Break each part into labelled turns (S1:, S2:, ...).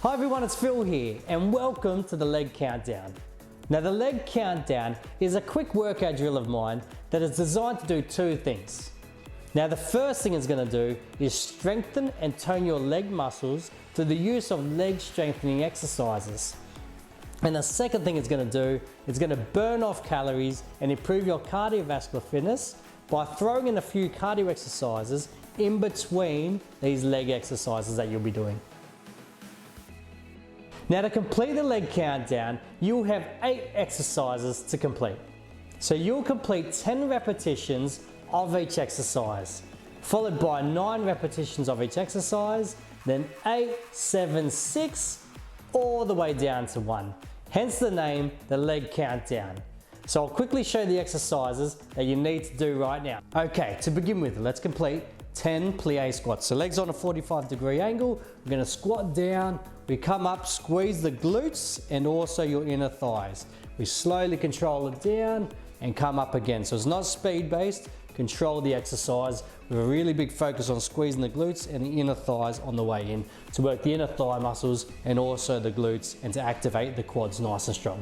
S1: Hi everyone, it's Phil here and welcome to the Leg Countdown. Now the Leg Countdown is a quick workout drill of mine that is designed to do two things. Now the first thing it's going to do is strengthen and tone your leg muscles through the use of leg strengthening exercises. And the second thing it's going to do is going to burn off calories and improve your cardiovascular fitness by throwing in a few cardio exercises in between these leg exercises that you'll be doing. Now to complete the Leg Countdown, you'll have 8 exercises to complete. So you'll complete 10 repetitions of each exercise, followed by 9 repetitions of each exercise, then 8, 7, 6, all the way down to 1. Hence the name, the Leg Countdown. So I'll quickly show the exercises that you need to do right now. Okay, to begin with, let's complete 10 plie squats. So legs on a 45-degree angle, we're going to squat down, we come up, squeeze the glutes and also your inner thighs. We slowly control it down and come up again. So it's not speed-based, control the exercise with a really big focus on squeezing the glutes and the inner thighs on the way in to work the inner thigh muscles and also the glutes and to activate the quads nice and strong.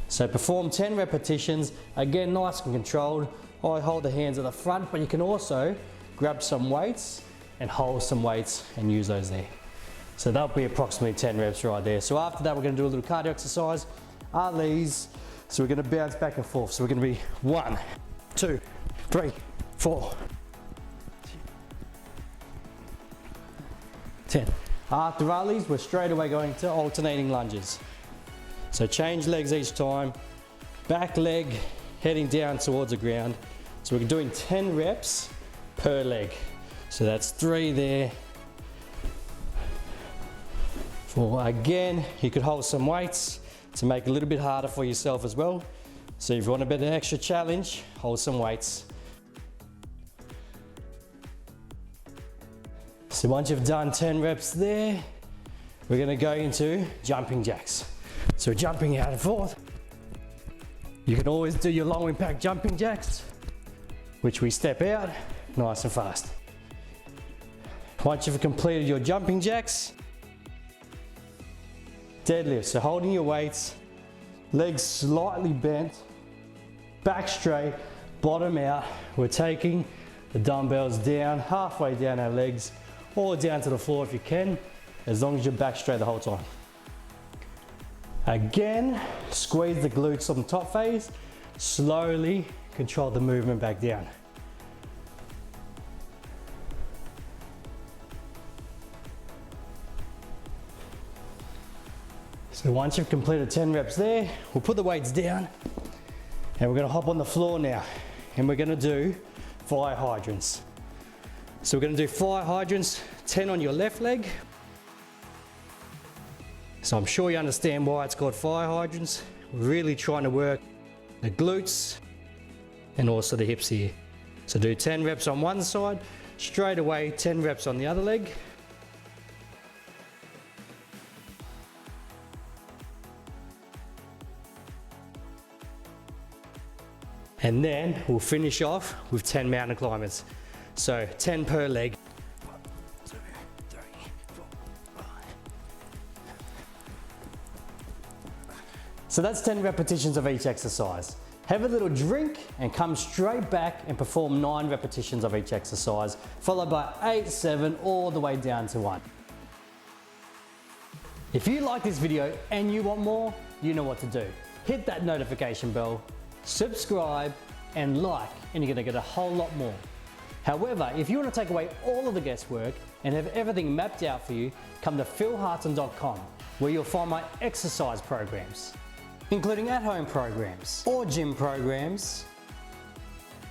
S1: So perform 10 repetitions, again nice and controlled. I hold the hands at the front, but you can also grab some weights and hold some weights and use those there. So that'll be approximately 10 reps right there. So after that, we're going to do a little cardio exercise. Are these? So we're going to bounce back and forth. So we're going to be 1, 2, 3, 4, 10. After rallies, we're straight away going to alternating lunges. So change legs each time. Back leg heading down towards the ground. So we're doing 10 reps per leg. So that's 3 there. 4. Again, you could hold some weights to make it a little bit harder for yourself as well. So if you want a bit of extra challenge, hold some weights. So once you've done 10 reps there, we're going to go into jumping jacks. So jumping out and forth. You can always do your low impact jumping jacks, which we step out nice and fast. Once you've completed your jumping jacks, deadlift. So holding your weights, legs slightly bent, back straight, bottom out. We're taking the dumbbells down, halfway down our legs, or down to the floor if you can, as long as you're back straight the whole time. Again, squeeze the glutes on the top phase, slowly control the movement back down. So once you've completed 10 reps there, we'll put the weights down and we're going to hop on the floor now and we're going to do fire hydrants. So we're going to do fire hydrants, 10 on your left leg. So I'm sure you understand why it's called fire hydrants. We're really trying to work the glutes and also the hips here. So do 10 reps on one side, straight away 10 reps on the other leg. And then we'll finish off with 10 mountain climbers. So 10 per leg. 1, 2, 3, 4, 5. So that's 10 repetitions of each exercise. Have a little drink and come straight back and perform 9 repetitions of each exercise, followed by 8, 7, all the way down to 1. If you like this video and you want more, you know what to do. Hit that notification bell, subscribe and like, and you're going to get a whole lot more. However, if you want to take away all of the guesswork and have everything mapped out for you, come to philhartshorn.com where you'll find my exercise programs, including at-home programs or gym programs,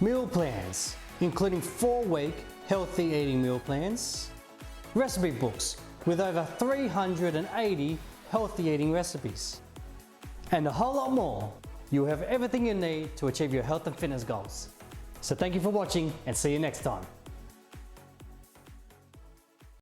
S1: meal plans, including 4-week healthy eating meal plans, recipe books with over 380 healthy eating recipes, and a whole lot more. You'll have everything you need to achieve your health and fitness goals. So thank you for watching and see you next time.